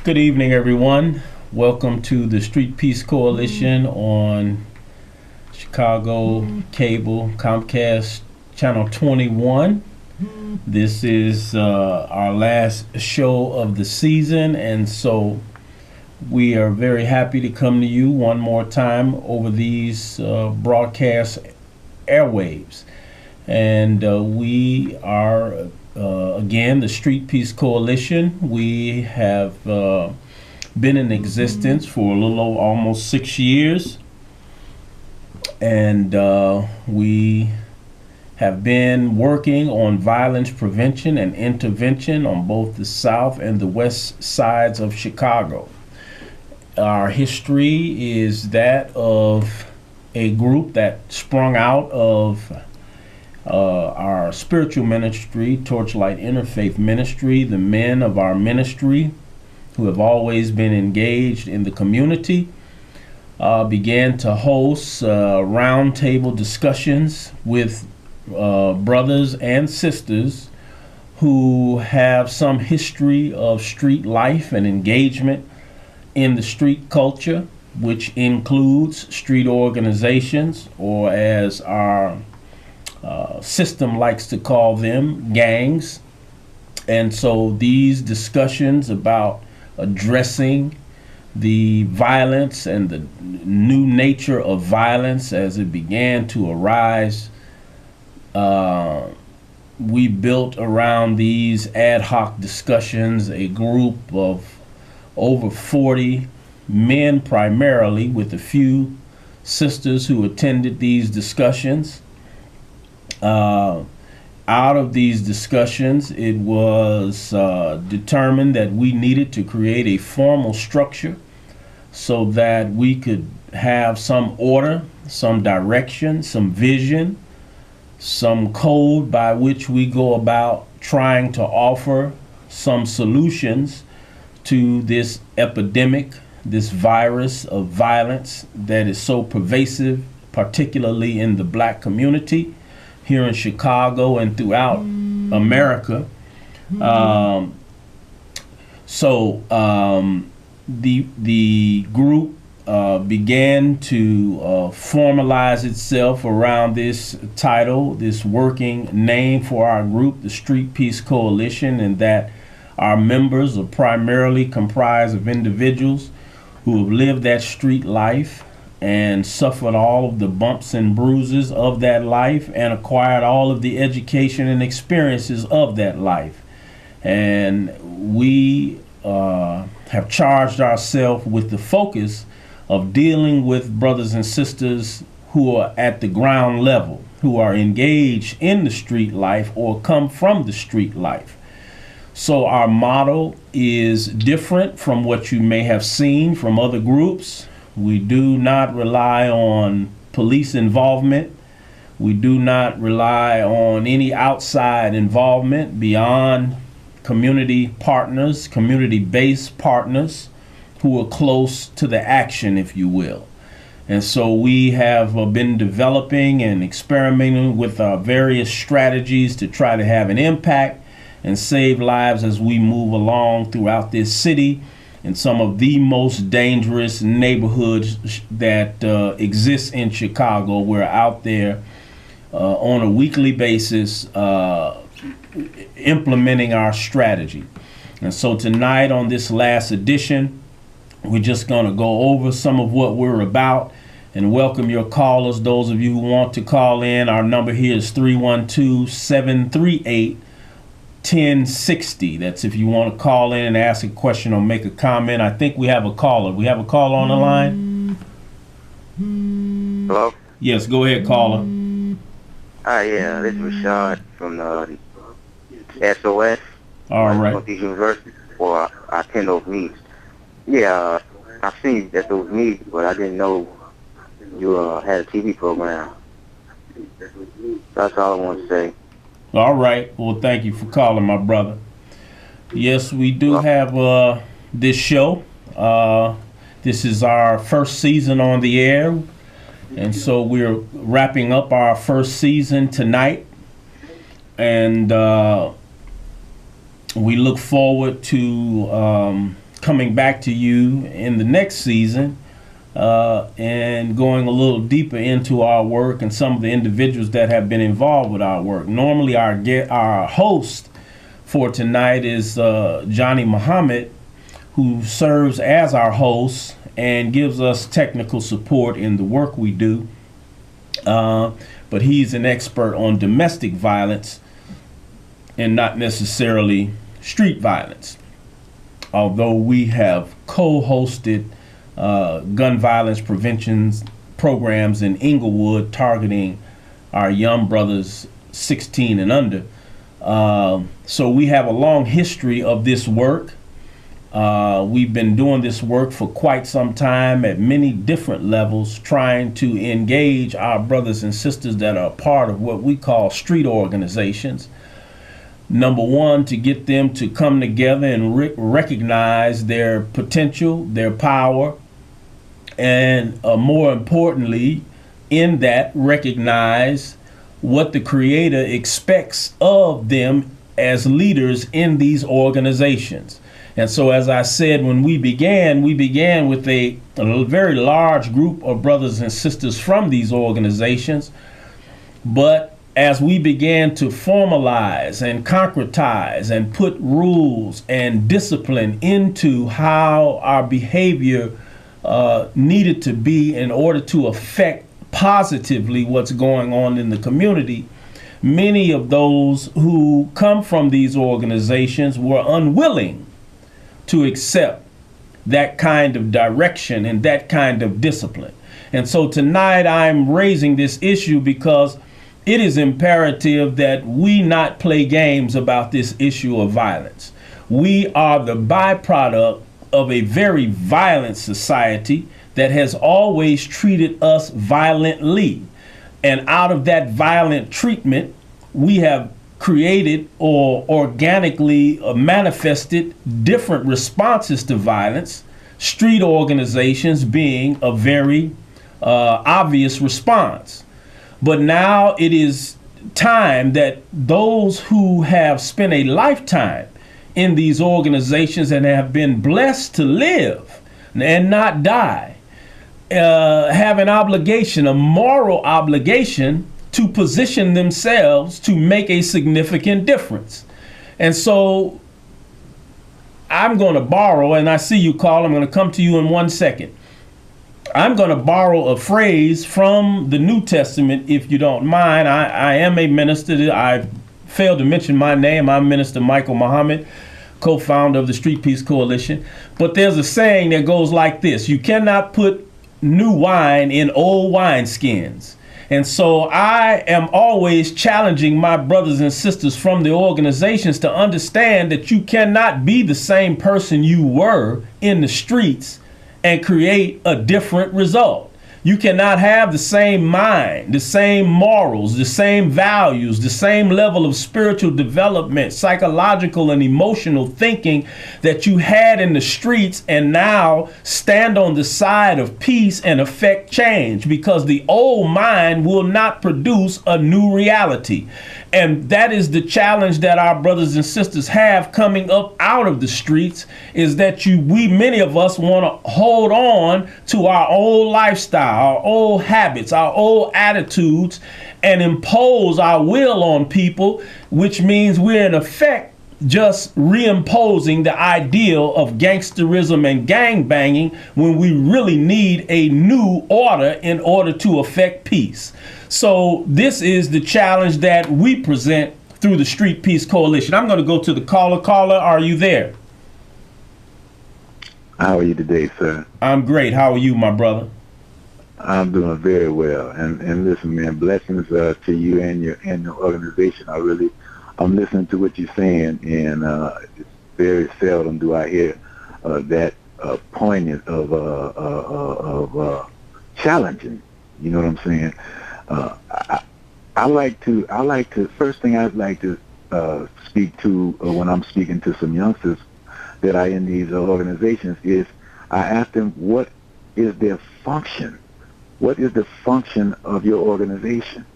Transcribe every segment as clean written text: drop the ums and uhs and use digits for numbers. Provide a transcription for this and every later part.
Good evening, everyone. Welcome to the Street Peace Coalition on Chicago Cable Comcast Channel 21. This is our last show of the season, and so we are very happy to come to you one more time over these broadcast airwaves. And we are again, the Street Peace Coalition. We have been in existence for a little over almost 6 years, and we have been working on violence prevention and intervention on both the south and the west sides of Chicago. Our history is that of a group that sprung out of our spiritual ministry, Torchlight Interfaith Ministry. The men of our ministry, who have always been engaged in the community, began to host roundtable discussions with brothers and sisters who have some history of street life and engagement in the street culture, which includes street organizations, or as our system likes to call them, gangs. And so these discussions about addressing the violence and the new nature of violence as it began to arise, we built around these ad hoc discussions a group of over 40 men primarily, with a few sisters who attended these discussions. Out of these discussions, it was determined that we needed to create a formal structure so that we could have some order, some direction, some vision, some code by which we go about trying to offer some solutions to this epidemic, this virus of violence that is so pervasive, particularly in the black community here in Chicago and throughout America. The group began to formalize itself around this title, this working name for our group, the Street Peace Coalition, and that our members are primarily comprised of individuals who have lived that street life and suffered all of the bumps and bruises of that life and acquired all of the education and experiences of that life. And we have charged ourselves with the focus of dealing with brothers and sisters who are at the ground level, who are engaged in the street life or come from the street life. So our motto is different from what you may have seen from other groups. We do not rely on police involvement. We do not rely on any outside involvement beyond community partners, community-based partners who are close to the action, if you will. And so we have been developing and experimenting with our various strategies to try to have an impact and save lives as we move along throughout this city in some of the most dangerous neighborhoods that exist in Chicago. We're out there on a weekly basis implementing our strategy. And so tonight on this last edition, we're just going to go over some of what we're about and welcome your callers. Those of you who want to call in, our number here is 312-738-1060. That's if you want to call in and ask a question or make a comment. I think we have a caller. We have a caller on the line? Hello? Yes, go ahead, caller. Yeah, this is Rashad from the SOS. All right. Northeast University, or I attend those meetings. Yeah, I've seen that those meetings, but I didn't know you had a TV program. That's all I want to say. All right. Well, thank you for calling, my brother. Yes, we do have this show. This is our first season on the air. And so we're wrapping up our first season tonight. And we look forward to coming back to you in the next season and going a little deeper into our work and some of the individuals that have been involved with our work. Normally, our host for tonight is Johnny Muhammad, who serves as our host and gives us technical support in the work we do. But he's an expert on domestic violence and not necessarily street violence. Although we have co-hosted gun violence prevention programs in Inglewood targeting our young brothers 16 and under. So we have a long history of this work. We've been doing this work for quite some time at many different levels, trying to engage our brothers and sisters that are part of what we call street organizations. Number one, to get them to come together and recognize their potential, their power, and more importantly, in that, recognize what the Creator expects of them as leaders in these organizations. And so, as I said, when we began with a very large group of brothers and sisters from these organizations. But as we began to formalize and concretize and put rules and discipline into how our behavior needed to be in order to affect positively what's going on in the community, many of those who come from these organizations were unwilling to accept that kind of direction and that kind of discipline. And so tonight I'm raising this issue because it is imperative that we not play games about this issue of violence. We are the byproduct of a very violent society that has always treated us violently. And out of that violent treatment, we have created or organically manifested different responses to violence, street organizations being a very obvious response. But now it is time that those who have spent a lifetime in these organizations and have been blessed to live and not die, have an obligation, a moral obligation, to position themselves to make a significant difference. And so I'm going to borrow, and I see you, Carl, I'm going to come to you in 1 second. I'm going to borrow a phrase from the New Testament, if you don't mind. I am a minister. I failed to mention my name. I'm Minister Michael Muhammad, co-founder of the Street Peace Coalition. But there's a saying that goes like this: you cannot put new wine in old wineskins. And so I am always challenging my brothers and sisters from the organizations to understand that you cannot be the same person you were in the streets and create a different result. You cannot have the same mind, the same morals, the same values, the same level of spiritual development, psychological and emotional thinking that you had in the streets and now stand on the side of peace and affect change, because the old mind will not produce a new reality. And that is the challenge that our brothers and sisters have coming up out of the streets, is that many of us want to hold on to our old lifestyle, our old habits, our old attitudes, and impose our will on people, which means we're in effect just reimposing the ideal of gangsterism and gang banging, when we really need a new order in order to affect peace. So this is the challenge that we present through the Street Peace Coalition. I'm going to go to the caller. Caller, are you there? How are you today, sir? I'm great. How are you, my brother? I'm doing very well. And listen, man, blessings to you and your organization. I'm listening to what you're saying, and it's very seldom do I hear that poignant of challenging. You know what I'm saying? I like to first thing I'd like to speak to when I'm speaking to some youngsters that are in these organizations is I ask them, what is their function? What is the function of your organization?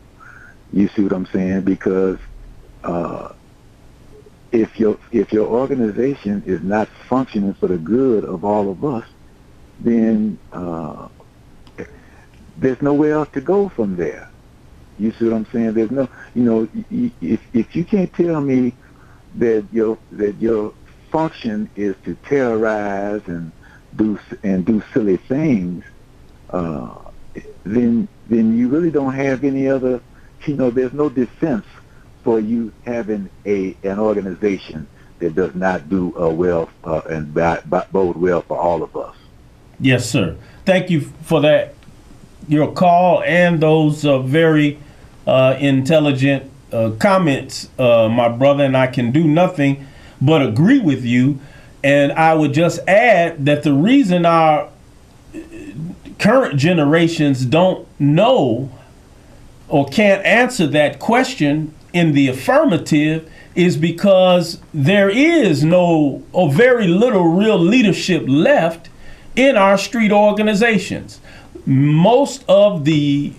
You see what I'm saying? Because if your organization is not functioning for the good of all of us, then there's nowhere else to go from there. You see what I'm saying? There's no, if you can't tell me that your function is to terrorize and do silly things, then you really don't have any other. There's no defense for you having an organization that does not do well and bode well for all of us. Yes, sir. Thank you for that, your call, and those very intelligent comments, my brother. And I can do nothing but agree with you. And I would just add that the reason our current generations don't know or can't answer that question in the affirmative is because there is no or very little real leadership left in our street organizations. Most of the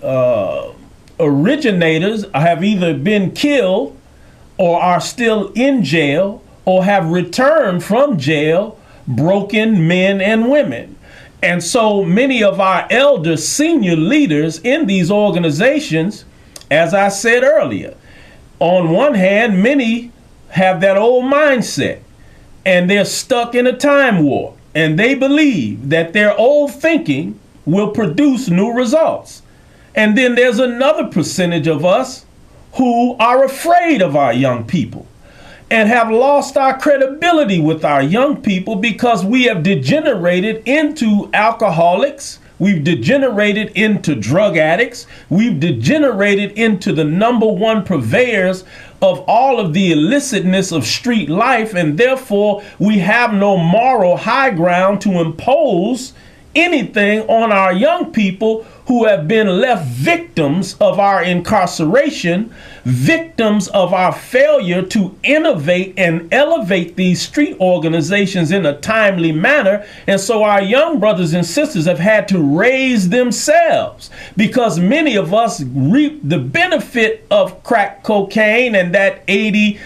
originators have either been killed or are still in jail or have returned from jail, broken men and women. And so many of our elder senior leaders in these organizations, as I said earlier, on one hand, many have that old mindset and they're stuck in a time warp, and they believe that their old thinking will produce new results. And then there's another percentage of us who are afraid of our young people and have lost our credibility with our young people because we have degenerated into alcoholics. We've degenerated into drug addicts. We've degenerated into the number one purveyors of all of the illicitness of street life. And therefore, we have no moral high ground to impose anything on our young people who have been left victims of our incarceration, victims of our failure to innovate and elevate these street organizations in a timely manner. And so our young brothers and sisters have had to raise themselves because many of us reap the benefit of crack cocaine and that 80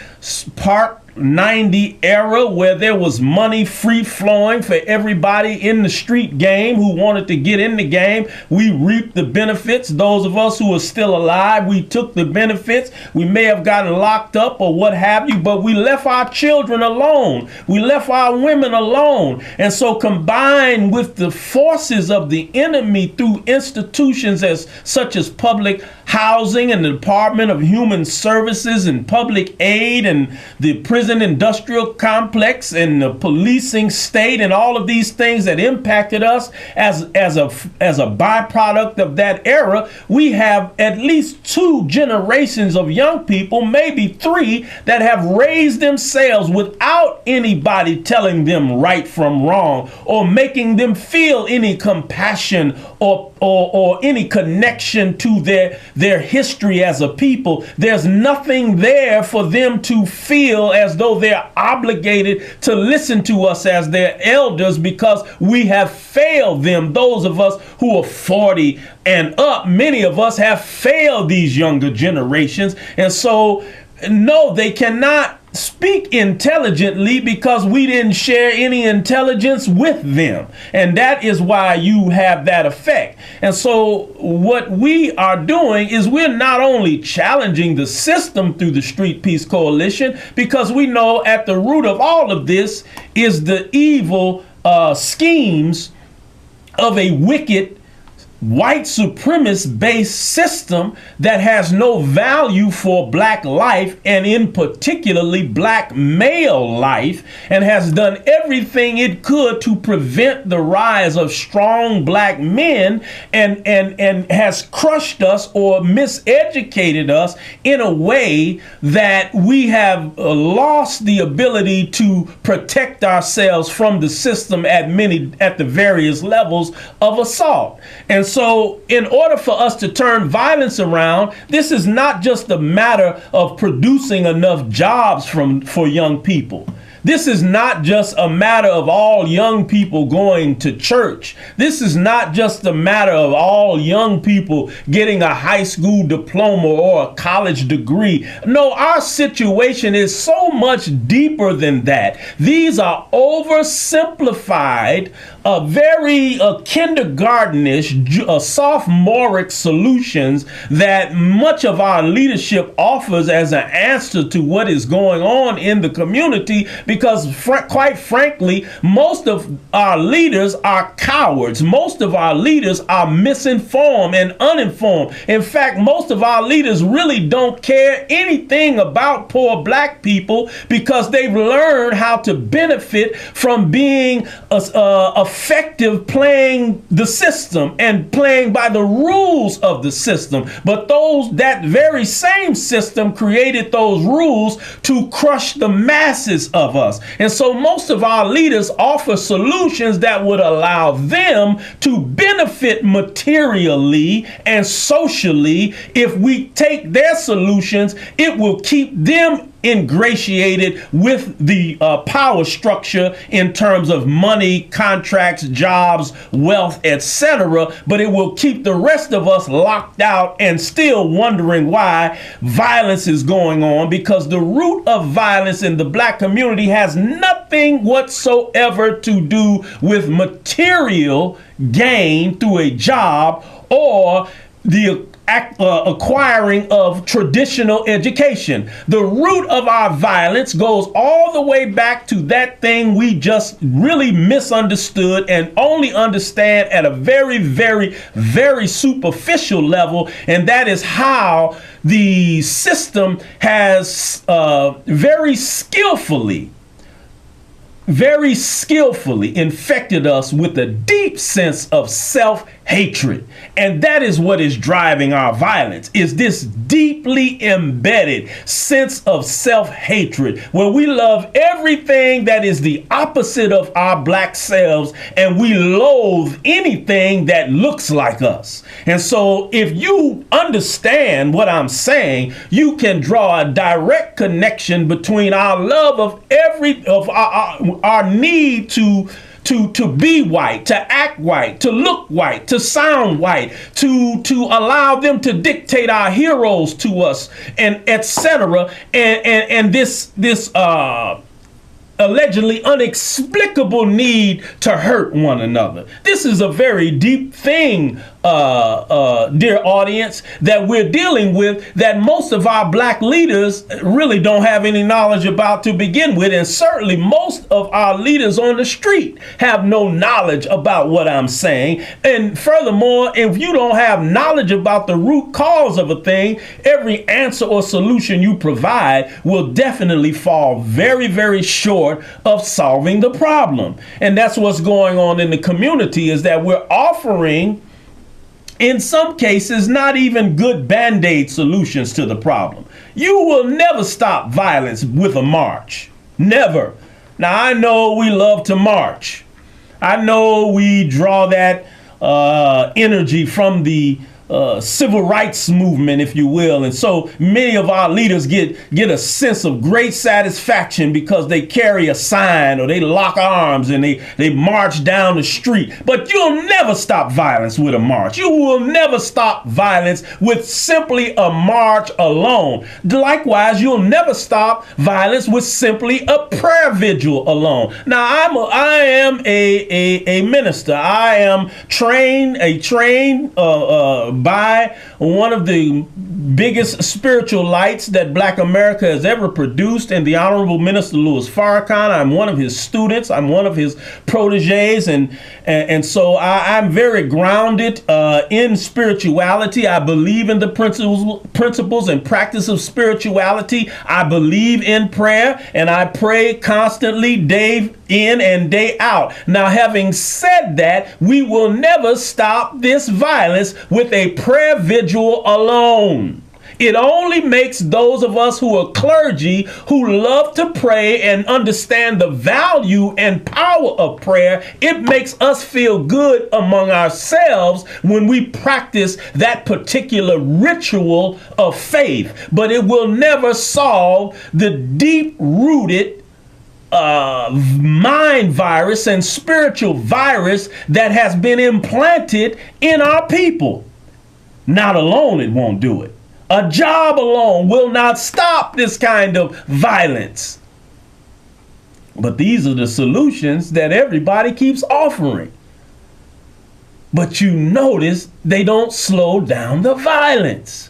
part 90 era where there was money free flowing for everybody in the street game who wanted to get in the game. We reaped the benefits. Those of us who are still alive, we took the benefits. We may have gotten locked up or what have you, but we left our children alone. We left our women alone. And so combined with the forces of the enemy through institutions such as public housing and the Department of Human Services and public aid and the prison industrial complex and the policing state and all of these things that impacted us as a byproduct of that era, we have at least 2 generations of young people, maybe 3, that have raised themselves without anybody telling them right from wrong or making them feel any compassion or any connection to their history as a people. There's nothing there for them to feel as though they're obligated to listen to us as their elders because we have failed them. Those of us who are 40 and up, many of us have failed these younger generations. And so, no, they cannot speak intelligently because we didn't share any intelligence with them. And that is why you have that effect. And so what we are doing is we're not only challenging the system through the Street Peace Coalition, because we know at the root of all of this is the evil schemes of a wicked white supremacist based system that has no value for black life, and in particularly black male life, and has done everything it could to prevent the rise of strong black men and has crushed us or miseducated us in a way that we have lost the ability to protect ourselves from the system at the various levels of assault. And so in order for us to turn violence around, this is not just a matter of producing enough jobs for young people. This is not just a matter of all young people going to church. This is not just a matter of all young people getting a high school diploma or a college degree. No, our situation is so much deeper than that. These are oversimplified, very kindergartenish, sophomoric solutions that much of our leadership offers as an answer to what is going on in the community, because quite frankly, most of our leaders are cowards. Most of our leaders are misinformed and uninformed. In fact, most of our leaders really don't care anything about poor black people, because they've learned how to benefit from being effective playing the system and playing by the rules of the system. But that very same system created those rules to crush the masses of us. And so most of our leaders offer solutions that would allow them to benefit materially and socially. If we take their solutions, it will keep them ingratiated with the power structure in terms of money, contracts, jobs, wealth, etc. But it will keep the rest of us locked out and still wondering why violence is going on, because the root of violence in the black community has nothing whatsoever to do with material gain through a job or the acquiring of traditional education. The root of our violence goes all the way back to that thing we just really misunderstood and only understand at a very, very, very superficial level. And that is how the system has very skillfully infected us with a deep sense of self-hatred. And that is what is driving our violence, is this deeply embedded sense of self-hatred, where we love everything that is the opposite of our black selves, and we loathe anything that looks like us. And so if you understand what I'm saying, you can draw a direct connection between our love of our need to be white, to act white, to look white, to sound white, to allow them to dictate our heroes to us, and etc. And this allegedly inexplicable need to hurt one another. This is a very deep thing, dear audience, that we're dealing with, that most of our black leaders really don't have any knowledge about to begin with. And certainly most of our leaders on the street have no knowledge about what I'm saying. And furthermore, if you don't have knowledge about the root cause of a thing, every answer or solution you provide will definitely fall very, very short of solving the problem. And that's what's going on in the community, is that we're offering, in some cases, not even good Band-Aid solutions to the problem. You will never stop violence with a march. Never. Now, I know we love to march. I know we draw that energy from the civil rights movement, if you will. And so many of our leaders get a sense of great satisfaction because they carry a sign or they lock arms and they march down the street. But you'll never stop violence with a march. You will never stop violence with simply a march alone. Likewise, you'll never stop violence with simply a prayer vigil alone. Now, I am a minister. I am trained by one of the biggest spiritual lights that Black America has ever produced, and the Honorable Minister Louis Farrakhan. I'm one of his students. I'm one of his proteges, and so I'm very grounded in spirituality. I believe in the principles and practice of spirituality. I believe in prayer, and I pray constantly, day in and day out. Now, having said that, we will never stop this violence with a prayer vigil alone. It only makes those of us who are clergy, who love to pray and understand the value and power of prayer, it makes us feel good among ourselves when we practice that particular ritual of faith. But it will never solve the deep-rooted mind virus and spiritual virus that has been implanted in our people. Not alone, it won't do it. A job alone will not stop this kind of violence. But these are the solutions that everybody keeps offering. But you notice they don't slow down the violence,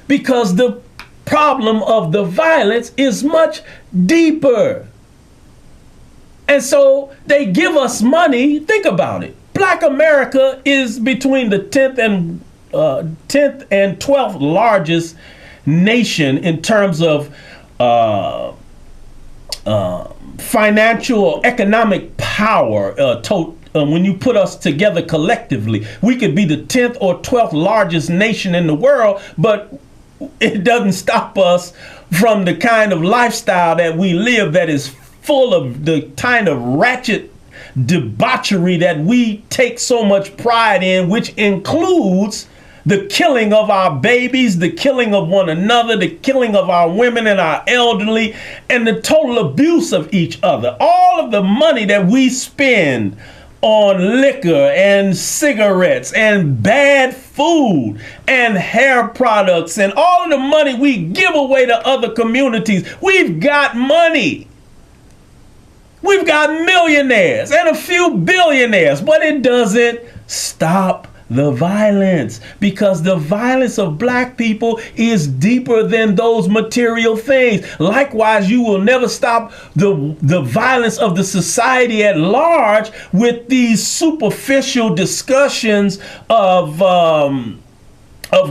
because the problem of the violence is much deeper. And so they give us money. Think about it. Black America is between the 10th and 12th largest nation in terms of financial or economic power. When you put us together collectively, we could be the 10th or 12th largest nation in the world, but it doesn't stop us from the kind of lifestyle that we live that is full of the kind of ratchet debauchery that we take so much pride in, which includes the killing of our babies, the killing of one another, the killing of our women and our elderly, and the total abuse of each other. All of the money that we spend on liquor and cigarettes and bad food and hair products and all of the money we give away to other communities. We've got money. We've got millionaires and a few billionaires, but it doesn't stop the violence, because the violence of black people is deeper than those material things. Likewise, you will never stop the violence of the society at large with these superficial discussions of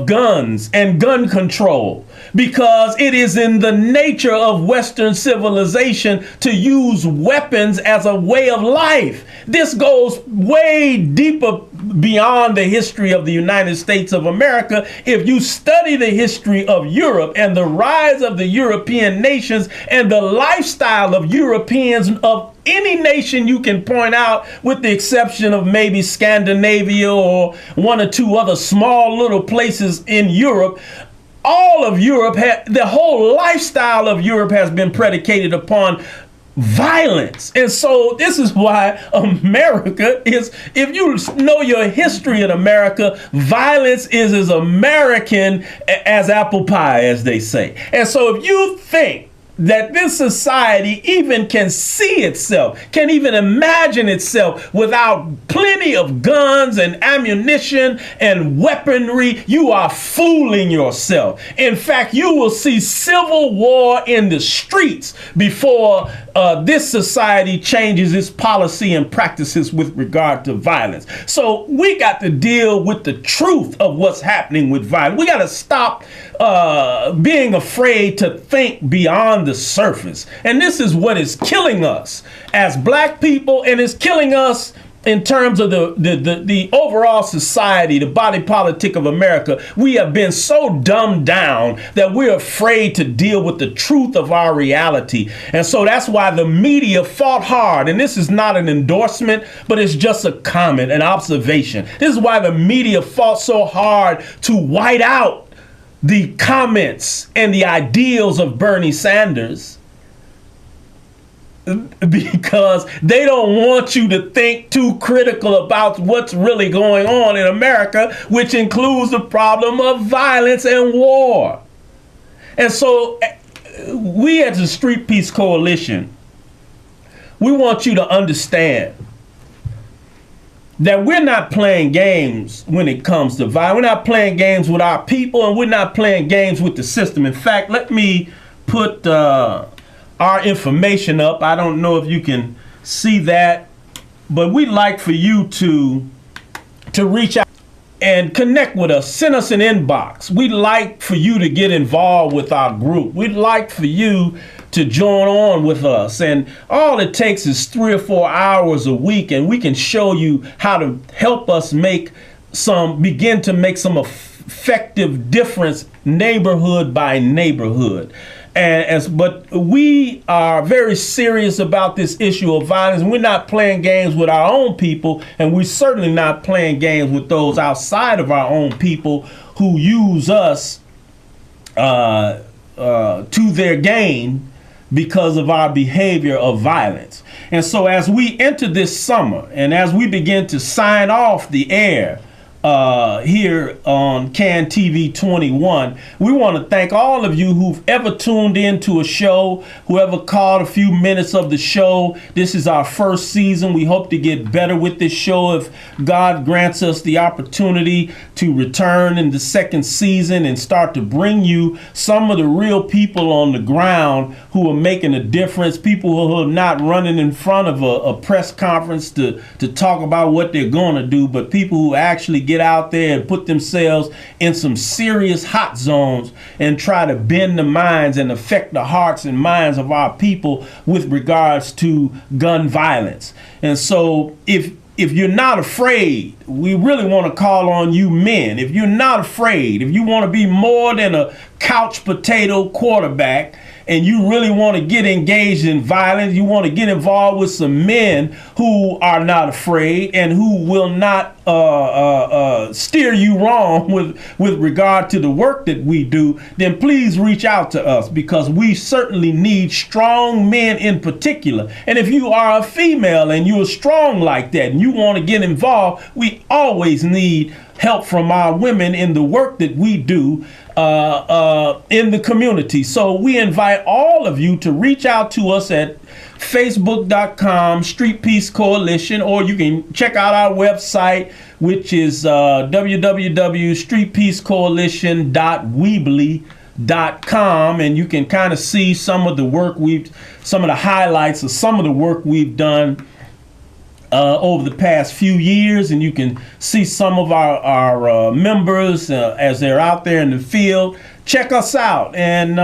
guns and gun control, because it is in the nature of Western civilization to use weapons as a way of life. This goes way deeper beyond the history of the United States of America. If you study the history of Europe and the rise of the European nations and the lifestyle of Europeans of any nation you can point out, with the exception of maybe Scandinavia or one or two other small little places in Europe, all of Europe, the whole lifestyle of Europe has been predicated upon violence. And so this is why America is, if you know your history in America, violence is as American as apple pie, as they say. And so if you think that this society even can see itself, can even imagine itself without plenty of guns and ammunition and weaponry, you are fooling yourself. In fact, you will see civil war in the streets before this society changes its policy and practices with regard to violence. So we got to deal with the truth of what's happening with violence. We got to stop being afraid to think beyond the surface. And this is what is killing us as black people, and is killing us in terms of the overall society, the body politic of America. We have been so dumbed down that we're afraid to deal with the truth of our reality. And so that's why the media fought hard. And this is not an endorsement, but it's just a comment, an observation. This is why the media fought so hard to white out the comments and the ideals of Bernie Sanders, because they don't want you to think too critical about what's really going on in America, which includes the problem of violence and war. And so we as the Street Peace Coalition, we want you to understand that we're not playing games when it comes to violence. We're not playing games with our people, and we're not playing games with the system. In fact, let me put our information up. I don't know if you can see that, but we'd like for you to reach out and connect with us. Send us an inbox. We'd like for you to get involved with our group. We'd like for you to join on with us. And all it takes is 3 or 4 hours a week, and we can show you how to help us begin to make some effective difference neighborhood by neighborhood. But we are very serious about this issue of violence, and we're not playing games with our own people, and we're certainly not playing games with those outside of our own people who use us to their gain, because of our behavior of violence. And so as we enter this summer and as we begin to sign off the air here on CAN TV 21, we want to thank all of you who've ever tuned into a show, whoever caught a few minutes of the show. This is our first season. We hope to get better with this show if God grants us the opportunity to return in the second season and start to bring you some of the real people on the ground who are making a difference, people who are not running in front of a press conference to talk about what they're going to do, but people who actually get out there and put themselves in some serious hot zones and try to bend the minds and affect the hearts and minds of our people with regards to gun violence. And so if you're not afraid, we really want to call on you men. If you're not afraid, if you want to be more than a couch potato quarterback, and you really want to get engaged in violence, you want to get involved with some men who are not afraid and who will not steer you wrong with regard to the work that we do, then please reach out to us, because we certainly need strong men in particular. And if you are a female and you're strong like that and you want to get involved, we always need help from our women in the work that we do in the community. So we invite all of you to reach out to us at facebook.com Street Peace Coalition, or you can check out our website, which is www.streetpeacecoalition.weebly.com, and you can kind of see some of the highlights of some of the work we've done over the past few years, and you can see some of our members as they're out there in the field. Check us out, and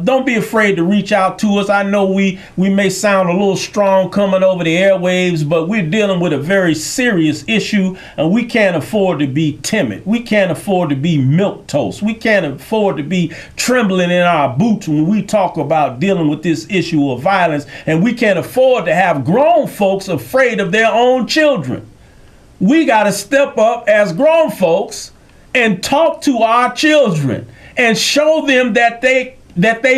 don't be afraid to reach out to us. I know we may sound a little strong coming over the airwaves, but we're dealing with a very serious issue, and we can't afford to be timid. We can't afford to be milquetoast. We can't afford to be trembling in our boots when we talk about dealing with this issue of violence, and we can't afford to have grown folks afraid of their own children. We got to step up as grown folks and talk to our children and show them that they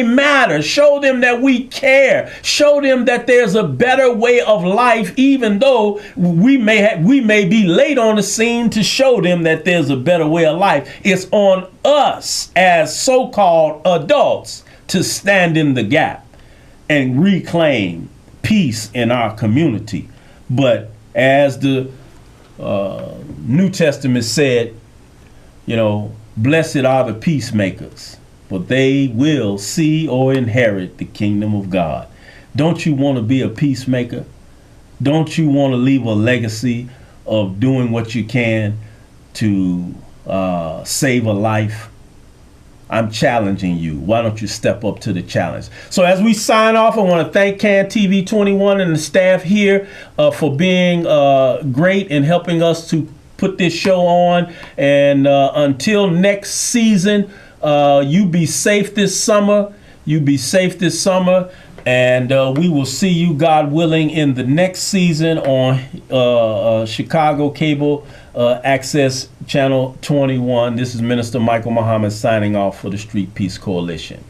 matter, show them that we care, show them that there's a better way of life, even though we may be late on the scene to show them that there's a better way of life. It's on us as so-called adults to stand in the gap and reclaim peace in our community. But as the New Testament said, blessed are the peacemakers, for they will see or inherit the kingdom of God. Don't you want to be a peacemaker? Don't you want to leave a legacy of doing what you can to save a life? I'm challenging you. Why don't you step up to the challenge? So as we sign off, I want to thank CAN TV 21 and the staff here for being great and helping us to put this show on. And until next season, you be safe this summer. And we will see you, God willing, in the next season on Chicago Cable Access Channel 21. This is Minister Michael Muhammad signing off for the Street Peace Coalition.